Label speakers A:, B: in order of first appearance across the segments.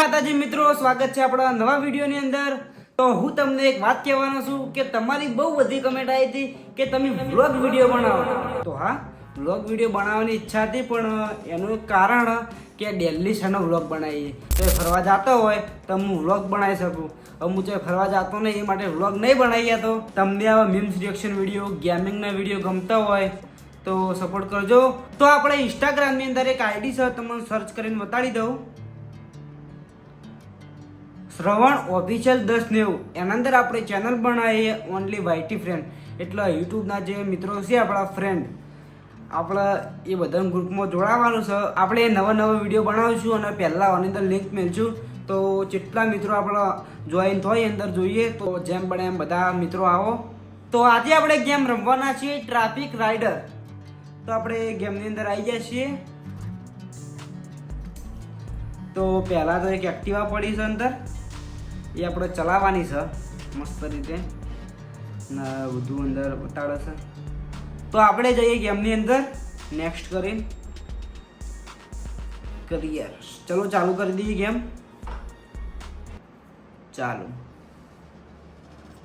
A: માતાજી મિત્રો, સ્વાગત છે આપણા નવા વિડીયોની અંદર। તો હું તમને એક વાત કહેવાનો છું કે તમારી બહુ બધી કમેન્ટ આવી હતી કે તમે વ્લોગ વિડીયો બનાવો। તો હા, વ્લોગ વિડીયો બનાવવાની ઈચ્છા હતી, પણ એનું એક કારણ કે ડેલી શાનો વ્લોગ બનાવીએ તો ફરવા જતો હોય તો હું વ્લોગ બનાવી શકું। હવે હું જે ફરવા જતો નહીં એ માટે વ્લોગ નહીં બનાવી તો તમને આવા મીમ્સ રિએક્શન વિડીયો, ગેમિંગના વિડીયો ગમતા હોય તો સપોર્ટ કરજો। તો આપણે ઇન્સ્ટાગ્રામની અંદર એક આઈડી છે, તમને સર્ચ કરીને બતાડી દઉં, શ્રવણ ઓફિશિયલ 1090। એના અંદર આપણે ચેનલ બનાવીએ ઓનલી વાયટી ફ્રેન્ડ, એટલે યુટ્યુબના જે મિત્રો છે આપણા ફ્રેન્ડ, આપણે એ બધા ગ્રુપમાં જોડાવાનું છે। આપણે નવા વિડીયો બનાવીશું અને પહેલાં આની અંદર લિંક મેળશું, તો જેટલા મિત્રો આપણા જોઈન થાય અંદર જોઈએ તો જેમ બને એમ બધા મિત્રો આવો। તો આજે આપણે ગેમ રમવાના છીએ ટ્રાફિક રાઇડર। તો આપણે ગેમની અંદર આવી ગયા છીએ। તો પહેલાં તો એક એક્ટિવા પડી છે અંદર, એ આપણે ચલાવવાની છે મસ્ત રીતે ને બધું અંદર બતાડે છે। તો આપણે જઈએ ગેમની અંદર, નેક્સ્ટ કરીને કરીએ। ચલો ચાલુ કરી દઈએ ગેમ। ચાલો,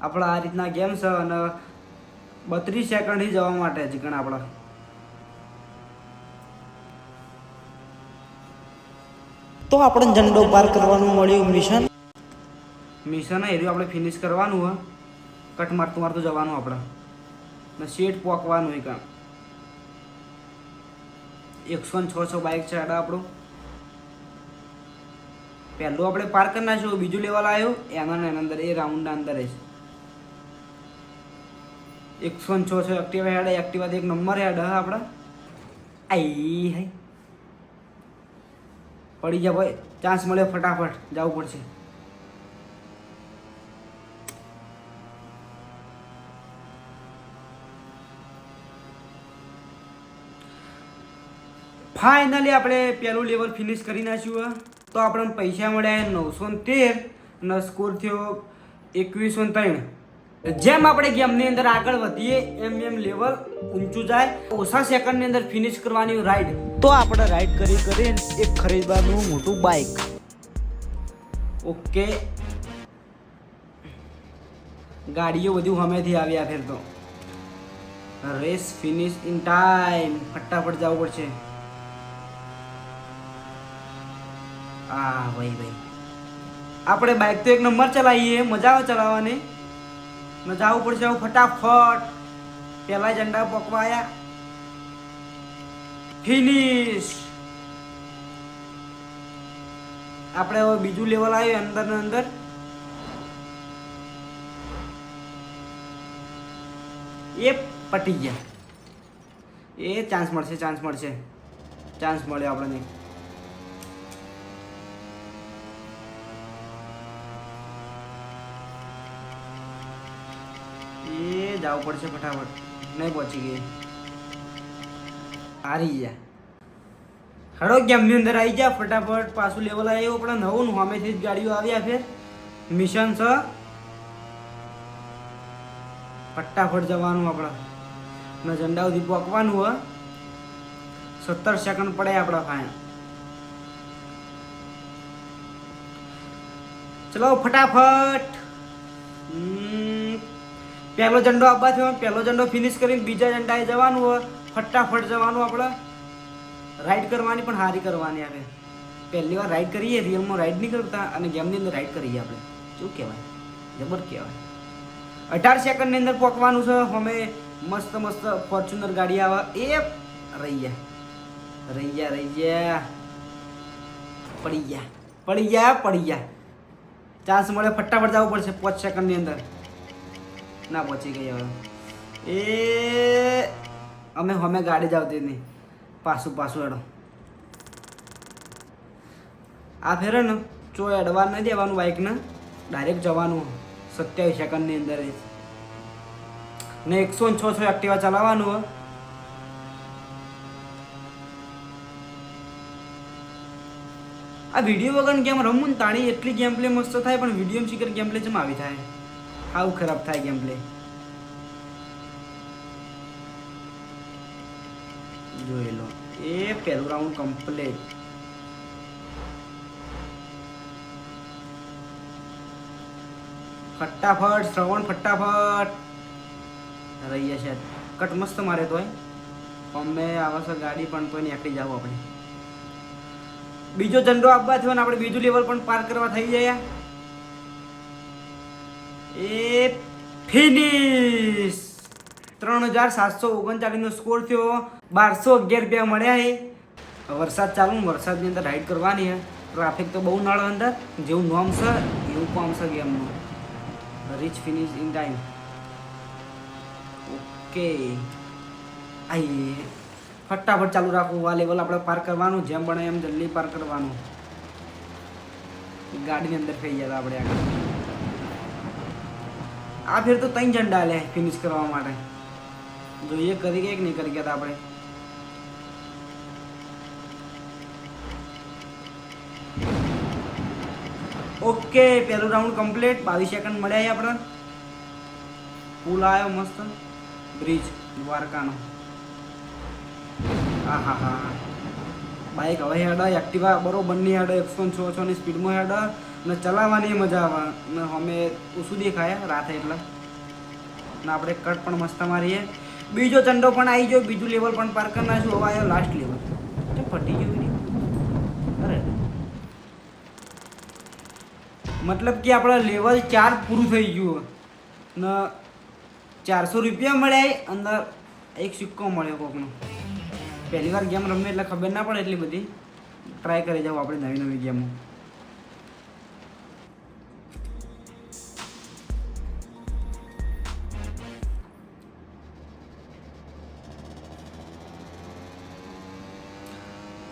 A: આપણા આ રીતના ગેમ છે અને 32 સેકન્ડથી જવા માટે જીકણ આપણા તો આપણે ઝંડો પાર કરવાનું મળ્યું મિશન એ આપણે ફિનિશ કરવાનું હોય, કટ મારતું જવાનું આપણે ને સીટ પોકવાનું હોય કામ। 106 બાઇક છે આડા આપણું, પહેલું આપણે પાર કરી નાખ્યું, બીજું લેવલ આવ્યું એના અંદર એ રાઉન્ડના અંદર જ 106 એક્ટિવા હેડ, એક્ટિવા એક નંબર હેડ આપણા આઈ હાઈ પડી જા ભાઈ, ચાન્સ મળ્યો, ફટાફટ જવું પડશે। ફાઇનલી આપણે પહેલું લેવલ ફિનિશ કરી નાખ્યું। તો આપણને પૈસા મળ્યા 913 અને સ્કોર થયો 2103। જેમ આપણે ગેમની અંદર આગળ વધીએ એમ લેવલ ઊંચું જાય, ઓછા સેકન્ડની અંદર ફિનિશ કરવાની રાઈડ। તો આપણે રાઈડ કરીને એક ખરીદવાનું મોટું બાઇક। ઓકે, ગાડીઓ બધું હમેથી આવ્યા ફેર તો રેસ ફિનિશ ઇન ટાઈમ, ફટાફટ જવું પડશે। હા ભાઈ આપણે બાઇક તો એક નંબર ચલાવીએ, મજા આવે ચલાવવાની ને જવું પડશે ફટાફટ। પહેલા ઝંડા પકવાયા, ફિનિશ। આપણે હવે બીજું લેવલ આવ્યું અંદર ને અંદર, એ પટી ગયા, એ ચાન્સ મળશે ચાન્સ મળ્યો આપણને। એ જવું પડશે ફટાફટ, નહીં પહોંચી ગઈ, હારી ગયા। હડો ગેમની અંદર આવી ગયા ફટાફટ, પાછું લેવલ આવ્યું આપણે નવું, સામેથી જ ગાડીઓ આવ્યા ફેર મિશન છે, ફટાફટ જવાનું આપણે ને ઝંડા સુધી પહોંચવાનું હોય। 17 સેકન્ડ પડે આપણા ફાઇન, ચલો ફટાફટ। પહેલો ઝંડો આપવા થયો, પહેલો ઝંડો ફિનિશ કરીને બીજા ઝંડાએ જવાનું હોય, ફટાફટ જવાનું આપણે, રાઈડ કરવાની પણ સારી કરવાની। આપણે પહેલી વાર રાઈડ કરીએ, રિયલમાં રાઈડ નહીં કરતા અને ગેમની અંદર રાઈડ કરીએ આપણે, શું કહેવાય, જબર કહેવાય। 18 સેકન્ડની અંદર પહોંચવાનું છે। અમે મસ્ત ફોર્ચ્યુનર ગાડી આવે, એ રહી ગયા, પડી ગયા। ચાન્સ મળે, ફટાફટ જવું પડશે 5 સેકન્ડની અંદર, ના પહોંચી ગઈ હવે એ અમે ગાડી જ આવતી નહીં, પાછું એડો આ ફેરે ને ચો એડવા નહીં દેવાનું બાઇકને, ડાયરેક્ટ જવાનું 27 સેકન્ડની અંદર ને 106 એક્ટિવા ચલાવવાનું હોય। આ વિડીયો વગર ગેમ રમવું ને તાણી એટલી ગેમ પ્લે મસ્ત થાય, પણ વિડીયો શીખર ગેમ પ્લે જેમ આવી થાય, આવું ખરાબ થાય ગેમ પ્લે। જોઈ લો, એ પહેલું રાઉન્ડ કમ્પ્લીટ। ફટાફટ શ્રવણ ફટાફટ રહી છે કટ મસ્ત મારે તોય અમે આવા છે ગાડી પણ તો નીકળી જાવ આપણે બીજો ઝંડો આપવા થયો ને આપણે બીજું લેવલ પણ પાર કરવા થઈ જાય એ ફિનિશ 3739 નો સ્કોર થયો 1211 રૂપિયા મળ્યા છે વરસાદ ચાલુ વરસાદની અંદર રાઈડ કરવાની છે ટ્રાફિક તો બહુ નળ અંદર જેવું નોમ છે એવું કામ છે ગેમનું reach finish in time okay આઈ ફટાફટ ચાલુ રાખવું આ લેવલ આપણે પાર કરવાનું જેમ બને એમ જલ્દી પાર કરવાનું ગાડીની અંદર થઈ ગયા આપણે આગળ આ ફેર તો 3 ઝંડા લે ફિનિશ કરવા માટે જોઈએ કરી ગયા કે નહીં કરી ગયા આપણે ઓકે પહેલું રાઉન્ડ કમ્પ્લીટ 22 સેકન્ડ મળ્યા આપણે પુલ આવ્યો મસ્ત બ્રિજ દ્વારકાનો હા હા હા બાઇક હવે હેડ એક્ટિવા બરોબરની હેડ 106 ની સ્પીડમાં હેડ ને ચલાવવાની મજા આવે ને અમે ઓછું દેખાય રાતે એટલે ને આપણે કટ પણ મસ્ત મારીએ બીજો ચંડો પણ આવી ગયો બીજું લેવલ પણ પાર કરી નાખ્યું હવે આવ્યો લાસ્ટ લેવલ તો ફટી ગયું અરે મતલબ કે આપણે લેવલ 4 પૂરું થઈ ગયું ને 400 રૂપિયા મળ્યા અંદર એક સિક્કો મળ્યો કોકનો પહેલી વાર ગેમ રમે એટલે ખબર ના પડે એટલી બધી ટ્રાય કરી જાવ આપણે નવી નવી ગેમો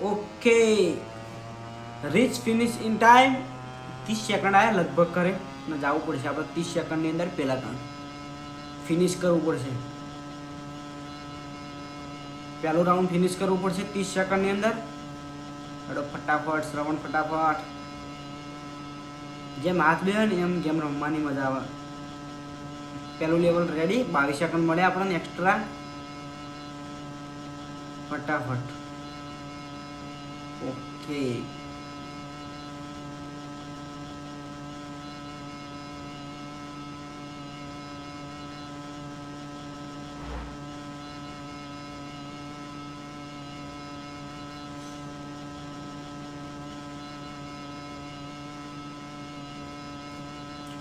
A: okay reach finish in time 30 second આવ્યા લગભગ કરે ને જવું પડશે આપણે 30 સેકન્ડની અંદર પહેલાં કામ ફિનિશ કરવું પડશે પહેલું રાઉન્ડ ફિનિશ કરવું પડશે 30 સેકન્ડની અંદર હેડો ફટાફટ શ્રવણ ફટાફટ જેમ હાથ બે ને એમ ગેમ રમવાની મજા આવે પહેલું લેવલ રેડી 22 સેકન્ડ મળે આપણને એક્સ્ટ્રા ફટાફટ ઓકે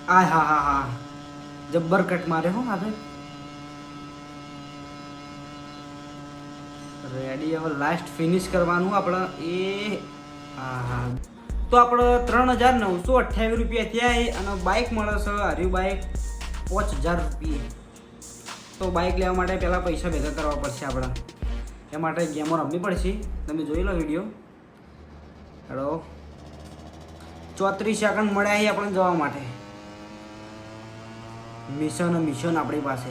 A: આ હા હા હા જબ્બર કટ મારે હો આગળ રેડી હવે લાસ્ટ ફિનિશ કરવાનું આપણે એ હા હા તો આપણે 3928 રૂપિયા થયા અને બાઇક મળે છે હર્યું બાઇક 5000 રૂપિયા તો બાઇક લેવા માટે પહેલાં પૈસા ભેગા કરવા પડશે આપણે એ માટે ગેમો રમવી પડશે તમે જોઈ લો વિડીયો હેલો 34 સેકન્ડ મળ્યા આપણે જવા માટે મિશન આપણી પાસે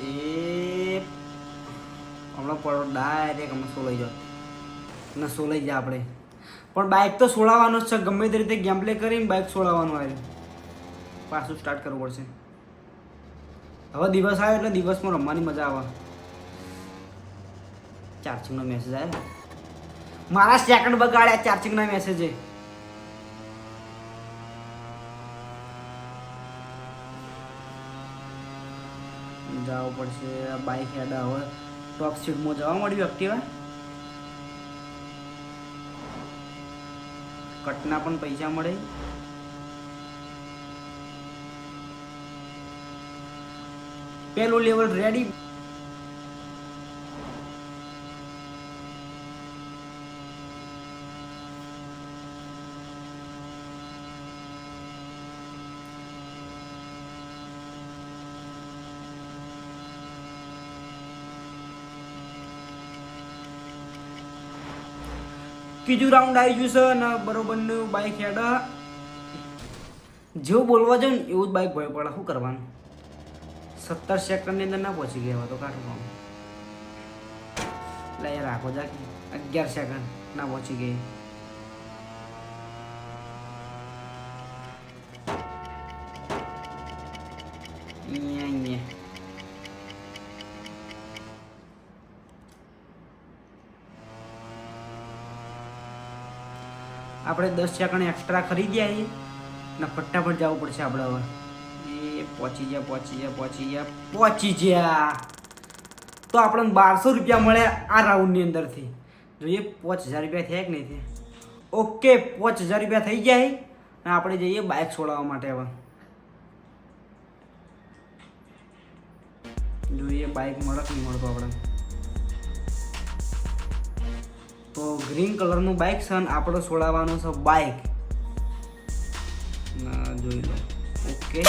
A: એ હમણાં પડો ડાયરેક્ટ અમે સોલાઈ જાઓ ને સોલાઈ જાય આપણે પણ બાઇક તો સોળાવવાનું જ છે ગમે તે રીતે ગેમ પ્લે કરીને બાઇક સોળાવવાનું આવે પાછું સ્ટાર્ટ કરવું પડશે હવે દિવસ આવ્યો એટલે દિવસમાં રમવાની મજા આવે ચાર્જિંગનો મેસેજ આવ્યો મારા સેકન્ડ બગાડ્યા ચાર્જિંગના મેસેજે જવું પડશે બાઇક હેડ હવે ટોપ સ્પીડમાં જવા મળ્યું એક્ટિવા કટના પણ પૈસા મળે પેલું લેવલ રેડી ત્રીજું રાઉન્ડ આવી ગયું છે અને બરોબરનું બાઇક હેડ જેવું બોલવા જાઉં ને એવું જ બાઇક ભય પડે શું કરવાનું 17 સેકન્ડની અંદર ના પહોંચી ગયા તો કાઢવાનું એટલે યાર રાખો જા 11 સેકન્ડ ના પહોંચી ગઈ આપણે 10 સેકન્ડ એક્સ્ટ્રા ખરીદ્યા છીએ ને ફટાફટ જવું પડશે આપણે હવે. એ પહોંચી ગયા. તો આપણને 1200 રૂપિયા મળ્યા આ રાઉન્ડની અંદરથી. જોઈએ 5000 રૂપિયા થયા કે નહીં થયા. ઓકે 5000 રૂપિયા થઈ ગયા અને આપણે જઈએ બાઇક છોડાવવા માટે હવે. જોઈએ બાઇક મળે કે નહીં મળતો આપણે. તો ગ્રીન કલરનું બાઇક છે અને આપણે છોડાવવાનું છે બાઇક. જોઈ લો. ઓકે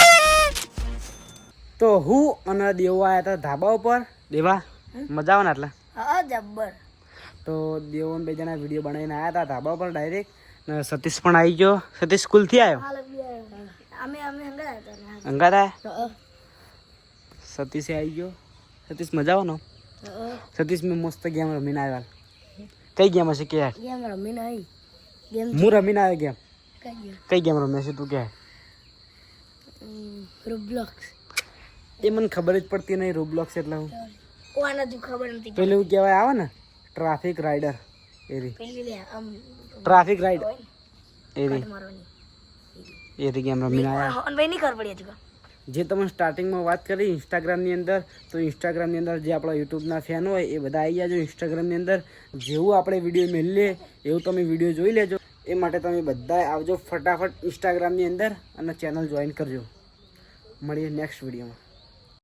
A: તો હું અને દેવો આવ્યા હતા ધાબા ઉપર. દેવા મજા આવે ને એટલે.
B: હા જબ્બર.
A: તો દેવો બે જણા વિડીયો બનાવીને આવ્યા હતા ધાબા ઉપર ડાયરેક્ટ. ને સતીશ પણ આવી ગયો. સતીશ સ્કૂલથી આવ્યો.
B: અમે હંગાત હતા.
A: હંગાત આવ્યા. સતીશે આવી ગયો. સતીશ મજા આવે ને. સતીશ મેં મસ્ત ગેમ રમીને આવ્યા. કઈ ગેમ હશે કે યાર?
B: ગેમ રમીને આવી. ગેમ
A: હું રમીને આવ્યો ગેમ.
B: કઈ
A: ગેમ રમે છે તું કે?
B: રોબ્લોક્સ.
A: એ મને ખબર જ પડતી નહીં રોબ્લોક્સ એટલે હું.
B: ઓના તું ખબર નથી.
A: પેલું કહેવાય આવે ને ટ્રાફિક રાઇડર. એરી
B: પેલી લે આમ
A: ટ્રાફિક રાઇડ એરી
B: મારવાની.
A: એરી ગેમ રમીને આવ્યા.
B: ઓન ભાઈ ની ખબર પડી હતી.
A: જે તમે સ્ટાર્ટિંગમાં વાત કરી ઇન્સ્ટાગ્રામની અંદર, તો ઇન્સ્ટાગ્રામની અંદર જે આપણા યુટ્યુબના ફેન હોય એ બધા આવી જાજો ઇન્સ્ટાગ્રામની અંદર. જેવું આપણે વિડીયો મેળવીએ એવું તમે વિડીયો જોઈ લેજો. એ માટે તમે બધા આવજો ફટાફટ ઇન્સ્ટાગ્રામની અંદર અને ચેનલ જોઈન કરજો. મળીએ નેક્સ્ટ વિડીયોમાં.